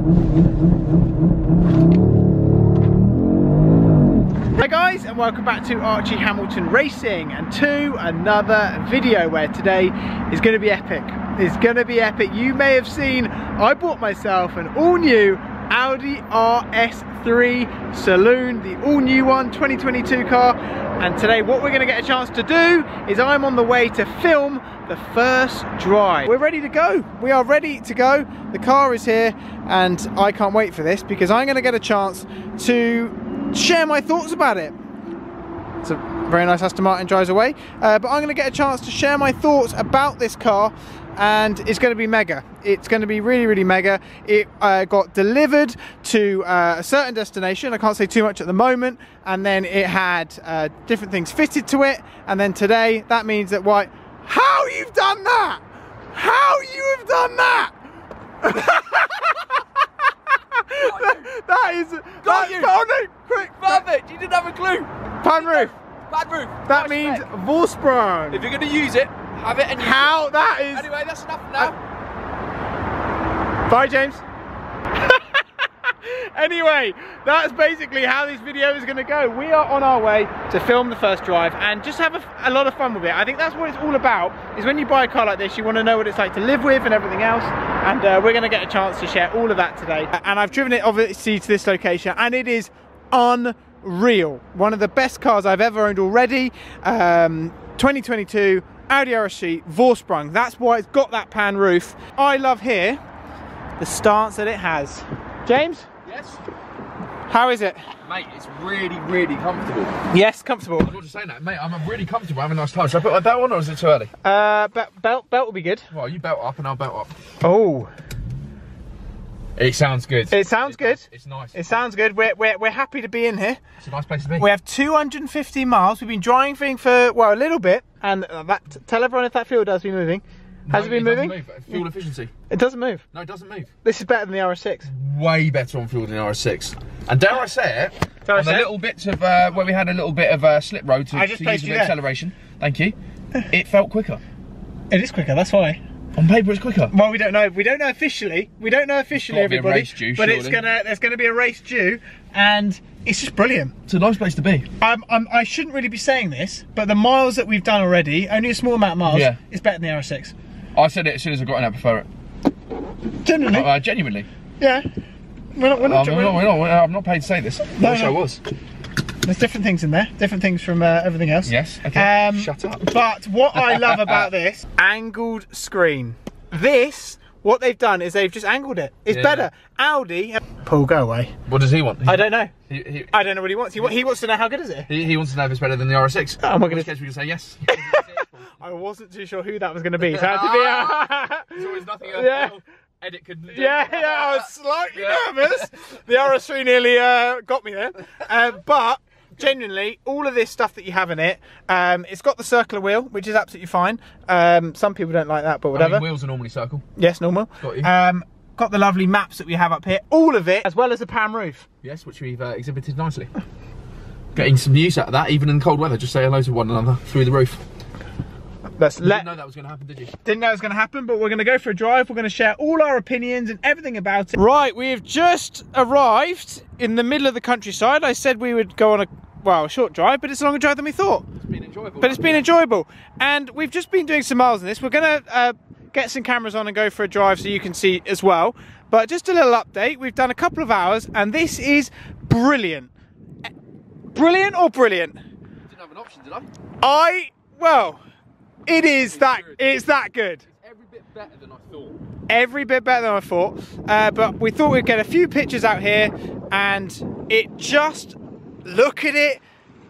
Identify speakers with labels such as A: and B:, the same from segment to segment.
A: Hi guys, and welcome back to Archie Hamilton Racing and to another video where today is going to be epic. It's going to be epic. You may have seen I bought myself an all new Audi RS3 Saloon, the all new one, 2022 car. And today what we're going to get a chance to do is I'm on the way to film the first drive. We're ready to go. We are ready to go. The car is here and I can't wait for this because I'm going to get a chance to share my thoughts about it. It's a very nice Aston Martin drives away, but I'm going to get a chance to share my thoughts about this car, and it's going to be mega. It's going to be really, really mega. It got delivered to a certain destination. I can't say too much at the moment, and then it had different things fitted to it, and then today that means that how you've done that? How you have done that? That is
B: got you.
A: Oh no, quick!
B: Perfect. You didn't have a clue.
A: Pan roof.
B: Bad roof.
A: That means Vorsprung.
B: If you're going to use it, have it and use
A: How
B: it.
A: that is.
B: Anyway, that's enough for now.
A: Bye, James. Anyway, that's basically how this video is going to go. We are on our way to film the first drive and just have a lot of fun with it. I think that's what it's all about, is when you buy a car like this, you want to know what it's like to live with and everything else. And we're going to get a chance to share all of that today. And I've driven it obviously to this location and it is unreal. One of the best cars I've ever owned already. 2022 Audi RS3 Vorsprung. That's why it's got that pan roof. I love here the stance that it has. James?
B: Yes?
A: How is it?
B: Mate, it's really, really comfortable.
A: Yes, comfortable.
B: I'm not just saying that, mate. I'm really comfortable. Having a nice time. Should I put my belt on or is it too early?
A: Belt will be good.
B: Well, you belt up and I'll belt up.
A: Oh.
B: It sounds good.
A: It sounds good.
B: It's nice.
A: It sounds good. We're happy to be in here.
B: It's a nice place to be.
A: We have 250 miles. We've been driving for, well, a little bit. And tell everyone if that fuel does be moving. Has it been moving?
B: Doesn't move. Fuel efficiency.
A: It doesn't move.
B: No, it doesn't move.
A: This is better than the RS6.
B: Way better on fuel than the RS6. And dare I say it, on the little bits of where we had a little bit of slip road to use with acceleration. Thank you. It felt quicker.
A: It is quicker. That's why.
B: On paper, it's quicker.
A: Well, we don't know. We don't know officially. We don't know officially, everybody.
B: Race due,
A: but
B: surely.
A: there's gonna be a race due, and it's just brilliant.
B: It's a nice place to be.
A: I shouldn't really be saying this, but the miles that we've done already, only a small amount of miles, is better than the RS6.
B: I said it as soon as I got in. I prefer it.
A: Genuinely.
B: Genuinely.
A: Yeah.
B: I'm not paid to say this.
A: No,
B: I wish I was.
A: There's different things in there, different things from everything else.
B: Yes, okay. Shut up.
A: But what I love about this, angled screen. This, what they've done is they've just angled it. It's better. Audi, Paul, go away.
B: What does he want?
A: I don't know. I don't know what he wants. He wants to know how good is it.
B: He wants to know if it's better than the RS6.
A: Oh my goodness.
B: In which case we can say yes.
A: I wasn't too sure who that was going to be. So I had to be
B: There's always nothing edit could do.
A: Yeah, I was slightly nervous. The RS3 nearly got me there. But genuinely, all of this stuff that you have in it, it's got the circular wheel, which is absolutely fine. Some people don't like that, but whatever.
B: I mean, wheels are normally circle.
A: Yes, normal.
B: Got you.
A: Got the lovely maps that we have up here, all of it, as well as a pan roof.
B: Yes, which we've exhibited nicely. Getting some use out of that, even in cold weather. Just say hello to one another through the roof. You didn't know that was going to happen, did you?
A: Didn't know it was going to happen, but we're going to go for a drive. We're going to share all our opinions and everything about it. Right, we've just arrived in the middle of the countryside. I said we would go on a short drive, but it's a longer drive than we thought.
B: It's been enjoyable.
A: But it's been enjoyable. And we've just been doing some miles in this. We're going to get some cameras on and go for a drive so you can see as well. But just a little update. We've done a couple of hours, and this is brilliant. Brilliant or brilliant?
B: Didn't have an option, did I?
A: Well, it is that. It's that good.
B: It's every bit better than I thought.
A: Every bit better than I thought. But we thought we'd get a few pictures out here, and it just, look at it,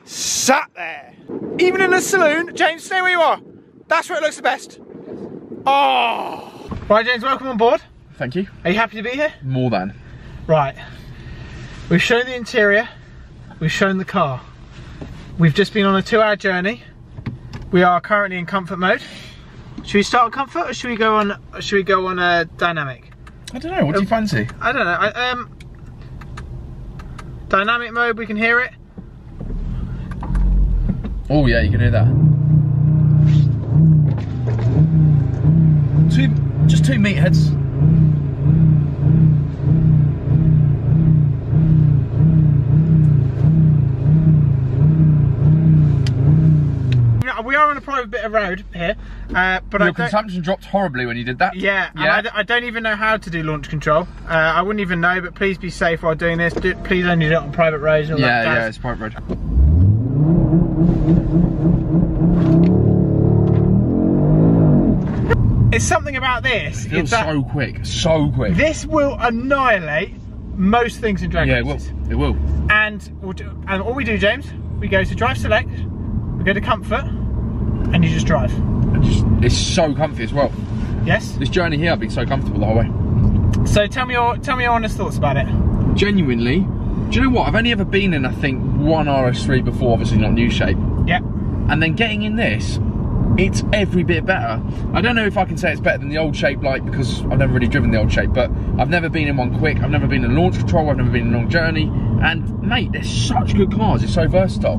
A: sat there. Even in the saloon, James, stay where you are. That's where it looks the best. Oh. Right, James, welcome on board.
B: Thank you.
A: Are you happy to be here?
B: More than.
A: Right. We've shown the interior. We've shown the car. We've just been on a 2-hour journey. We are currently in comfort mode. Should we start on comfort or should we go on dynamic?
B: I don't know, what do you fancy?
A: I don't know. Dynamic mode, we can hear it.
B: Oh yeah, you can hear that. Just two meatheads.
A: bit of road here, but
B: your consumption dropped horribly when you did that.
A: Yeah, and I don't even know how to do launch control. I wouldn't even know, but please be safe while doing this. Please only do it on private roads. And all that
B: Yeah, it's private road.
A: It's something about this.
B: It feels so quick, so quick.
A: This will annihilate most things in drag races.
B: It will.
A: And all we do, James, we go to drive select, we go to comfort, and you just drive.
B: It's so comfy as well.
A: Yes.
B: This journey here, I've been so comfortable the whole way.
A: So tell me your honest thoughts about it.
B: Genuinely, do you know what? I've only ever been in, I think, one RS3 before, obviously not new shape.
A: Yeah.
B: And then getting in this, it's every bit better. I don't know if I can say it's better than the old shape, like, because I've never really driven the old shape, but I've never been in one quick, I've never been in launch control, I've never been in a long journey, and mate, they're such good cars, it's so versatile.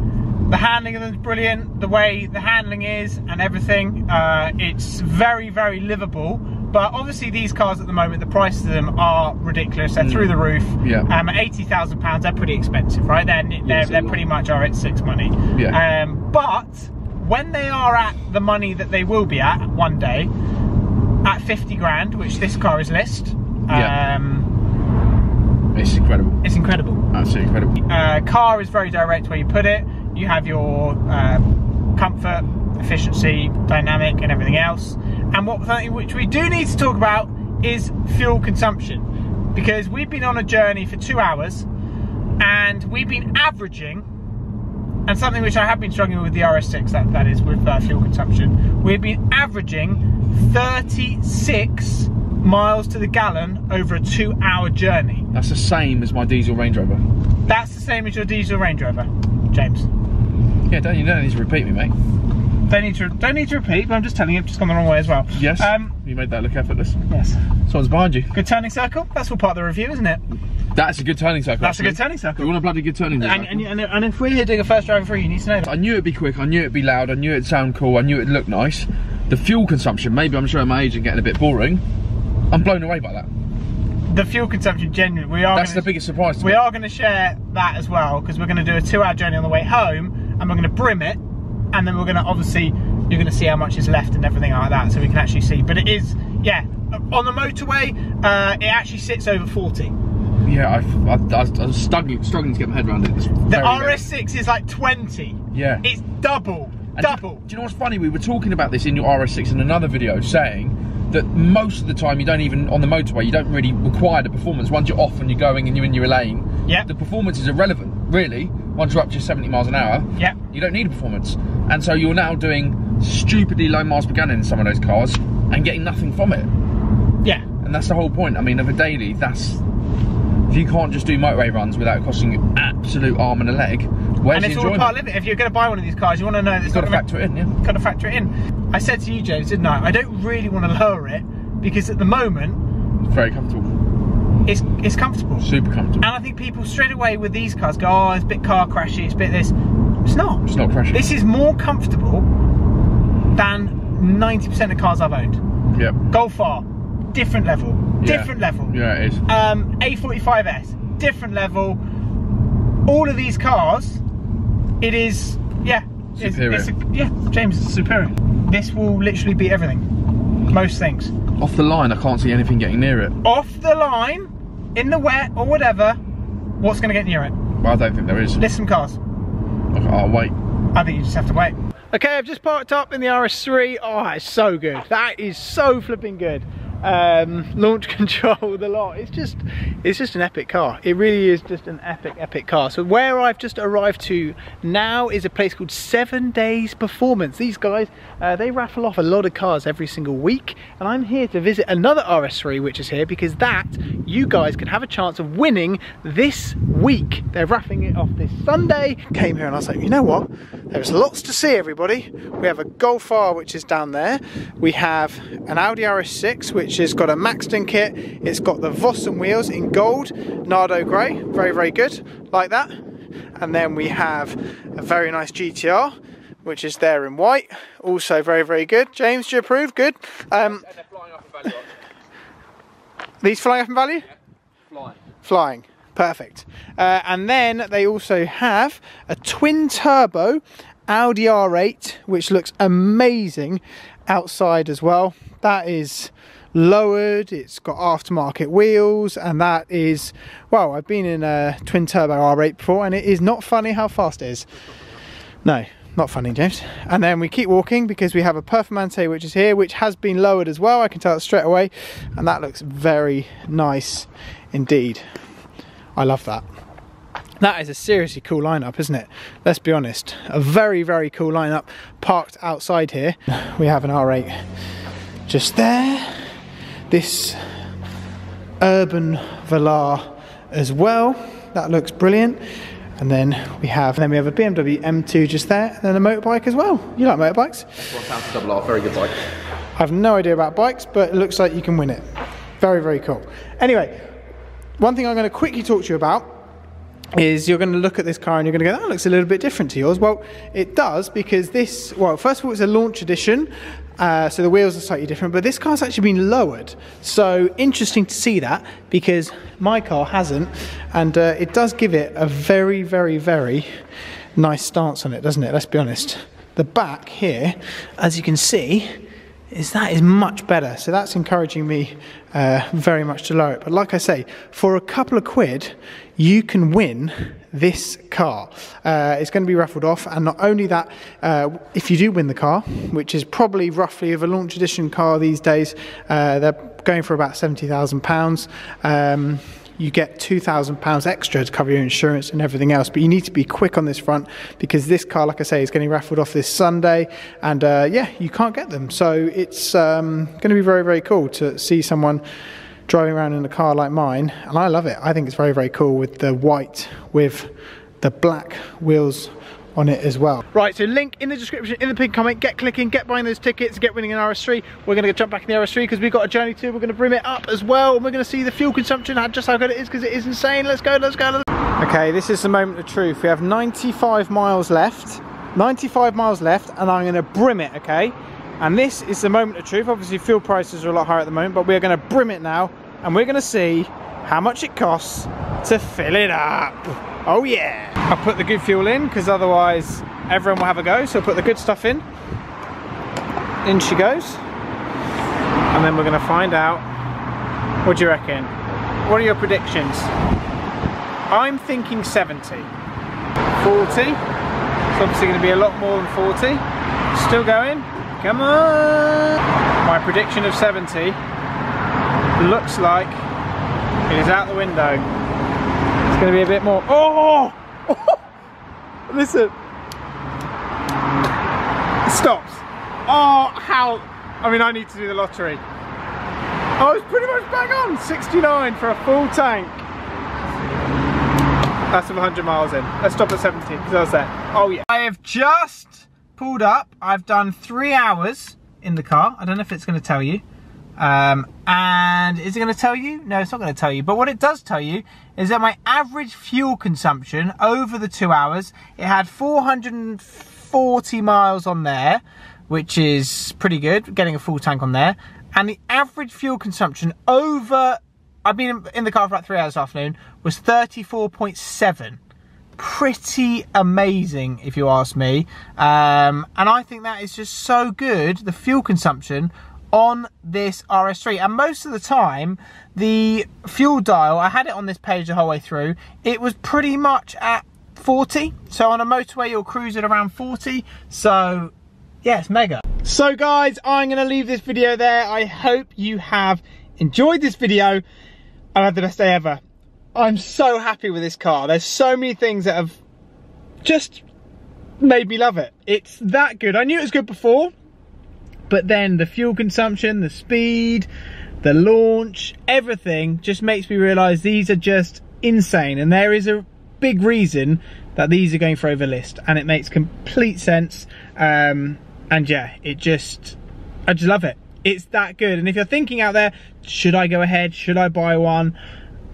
A: The handling of them is brilliant, the way the handling is and everything, it's very, very livable. But obviously these cars at the moment, the prices of them are ridiculous. They're through the roof. Yeah. At £80,000, they're pretty expensive, right? They're pretty much R8 money.
B: Yeah.
A: But when they are at the money that they will be at one day, at 50 grand, which this car is list,
B: it's incredible.
A: It's incredible.
B: Absolutely incredible.
A: Car is very direct where you put it. You have your comfort, efficiency, dynamic, and everything else. And something which we do need to talk about is fuel consumption, because we've been on a journey for 2 hours, and we've been averaging, and something which I have been struggling with the RS6, that is with fuel consumption, we've been averaging 36 miles to the gallon over a 2 hour journey.
B: That's the same as my diesel Range Rover.
A: That's the same as your diesel Range Rover, James.
B: Yeah, you don't need to repeat me, mate.
A: Don't need to repeat, but I'm just telling you, I've just gone the wrong way as well.
B: Yes, you made that look effortless.
A: Yes.
B: Someone's behind you.
A: Good turning circle, that's all part of the review, isn't it?
B: That's a good turning circle.
A: That's actually a good turning circle.
B: We want a bloody good turning circle.
A: And if we're here doing a first driving through, you need to know that.
B: I knew it'd be quick, I knew it'd be loud, I knew it'd sound cool, I knew it'd look nice. The fuel consumption, maybe I'm showing my age and getting a bit boring. I'm blown away by that.
A: The fuel consumption, genuinely, that's
B: the biggest surprise to me.
A: We are going to share that as well, because we're going to do a 2 hour journey on the way home, and we're going to brim it, and then we're going to obviously, you're going to see how much is left and everything like that, so we can actually see. But it is, yeah, on the motorway, it actually sits over 40.
B: Yeah, I was struggling to get my head around it.
A: The RS6 is like 20.
B: Yeah.
A: It's double. Double.
B: Do you know what's funny? We were talking about this in your RS6 in another video, saying that most of the time you don't even, on the motorway, you don't really require the performance. Once you're off and you're going and you're in your lane, the performance is irrelevant, really. Once you're up to 70 miles an hour, you don't need a performance. And so you're now doing stupidly low miles per gallon in some of those cars and getting nothing from it.
A: Yeah.
B: And that's the whole point. I mean, of a daily, if you can't just do motorway runs without costing you absolute arm and a leg, where's the enjoyment? And it's all part of it. If you're going to buy one of these cars, you want to know that it's got to factor it in, Got to factor it in. I said to you, James, didn't I? I don't really want to lower it, because at the moment, it's very comfortable.
A: It's comfortable.
B: Super comfortable.
A: And I think people straight away with these cars go, oh, it's a bit car crashy, it's a bit this. It's not.
B: It's not crashy.
A: This is more comfortable than 90% of cars I've owned.
B: Yep.
A: Golf R, different level. Different level.
B: Yeah, it is.
A: A45S, different level. All of these cars, it is,
B: superior.
A: James, it's superior. This will literally beat everything. Most things.
B: Off the line, I can't see anything getting near it.
A: Off the line, in the wet or whatever, what's going to get near it?
B: Well, I don't think there is.
A: List some cars.
B: I'll wait.
A: I think you just have to wait. Okay, I've just parked up in the RS3. Oh, it's so good. That is so flipping good. Launch control, the lot. It's just an epic car. It really is just an epic car. So where I've just arrived to now is a place called 7 Days Performance. These guys, they raffle off a lot of cars every single week, and I'm here to visit another RS3 which is here, because that you guys can have a chance of winning this week. They're raffling it off this Sunday. Came here and I was like, you know what? There's lots to see, everybody. We have a Golf R, which is down there. We have an Audi RS6, which has got a Maxton kit. It's got the Vossen wheels in gold, Nardo grey, very, very good, like that. And then we have a very nice GTR, which is there in white, also very, very good. James, do you approve? Good.
B: And they're flying up in value.
A: These flying up in value?
B: Yeah,
A: flying. Perfect. And then they also have a twin turbo Audi R8, which looks amazing outside as well. That is lowered, it's got aftermarket wheels, and that is, well, I've been in a twin turbo R8 before, and it is not funny how fast it is. No, not funny, James. And then we keep walking because we have a Performante which is here, which has been lowered as well. I can tell it straight away, and that looks very nice indeed. I love that. That is a seriously cool lineup, isn't it? Let's be honest. A very, very cool lineup parked outside here. We have an R8 just there. This urban Velar as well. That looks brilliant. And then we have a BMW M2 just there, and then a motorbike as well. You like motorbikes?
B: R, very good bike.
A: I have no idea about bikes, but it looks like you can win it. Very, very cool. Anyway, one thing I'm going to quickly talk to you about is you're going to look at this car and you're going to go, that looks a little bit different to yours. Well, it does, because this, well, first of all, it's a launch edition, so the wheels are slightly different, but this car's actually been lowered. So interesting to see that, because my car hasn't, and it does give it a very, very, very nice stance on it, doesn't it? Let's be honest. The back here, as you can see, that is much better, so that's encouraging me very much to lower it. But like I say, for a couple of quid you can win this car. It's going to be raffled off, and not only that, if you do win the car, which is probably roughly of a launch edition car these days, they're going for about £70,000. You get £2,000 extra to cover your insurance and everything else, but you need to be quick on this front, because this car, like I say, is getting raffled off this Sunday, and yeah, you can't get them. So it's going to be very, very cool to see someone driving around in a car like mine, and I love it. I think it's very, very cool with the white with the black wheels on it as well. Right, so link in the description, in the pinned comment. Get clicking, get buying those tickets, get winning an RS3. We're going to jump back in the RS3 because we've got a journey too. We're going to brim it up as well, and we're going to see the fuel consumption, just how good it is, because it is insane. Let's go, let's go, let's go. Okay, this is the moment of truth. We have 95 miles left. 95 miles left, and I'm going to brim it, okay? And this is the moment of truth. Obviously, fuel prices are a lot higher at the moment, but we're going to brim it now, and we're going to see how much it costs to fill it up. Oh yeah! I'll put the good fuel in, because otherwise everyone will have a go. So I'll put the good stuff in. In she goes. And then we're going to find out. What do you reckon? What are your predictions? I'm thinking 70. 40. It's obviously going to be a lot more than 40. Still going. Come on! My prediction of 70 looks like it is out the window. It's going to be a bit more. Oh! Listen. It stops. Oh, how? I mean, I need to do the lottery. I was pretty much bang on. 69 for a full tank. That's with 100 miles in. Let's stop at 70 because I was there. Oh yeah. I have just pulled up. I've done 3 hours in the car. I don't know if it's going to tell you. And is it going to tell you? No, it's not going to tell you. But what it does tell you is that my average fuel consumption over the 2 hours, it had 440 miles on there, which is pretty good, getting a full tank on there. And the average fuel consumption over, I've been in the car for about 3 hours this afternoon, was 34.7. Pretty amazing, if you ask me. And I think that is just so good, the fuel consumption on this RS3. And most of the time, the fuel dial, I had it on this page the whole way through, it was pretty much at 40. So on a motorway, you'll cruise at around 40. So yeah, it's mega. So guys, I'm going to leave this video there. I hope you have enjoyed this video. I've had the best day ever. I'm so happy with this car. There's so many things that have just made me love it. It's that good. I knew it was good before, but then the fuel consumption, the speed, the launch, everything just makes me realise these are just insane. And there is a big reason that these are going for over list, and it makes complete sense. And yeah, I just love it. It's that good. And if you're thinking out there, should I go ahead? Should I buy one?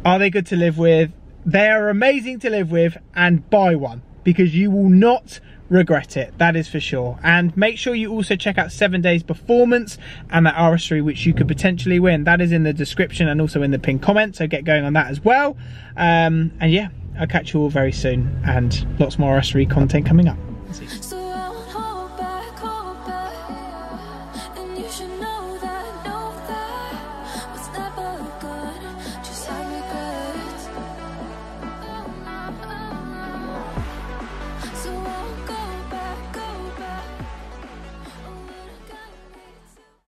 A: Are they good to live with? They are amazing to live with, and buy one, because you will not regret it, that is for sure. And make sure you also check out 7 Days Performance and that RS3, which you could potentially win. That is in the description and also in the pinned comment, so get going on that as well. And yeah, I'll catch you all very soon, and lots more RS3 content coming up. See you.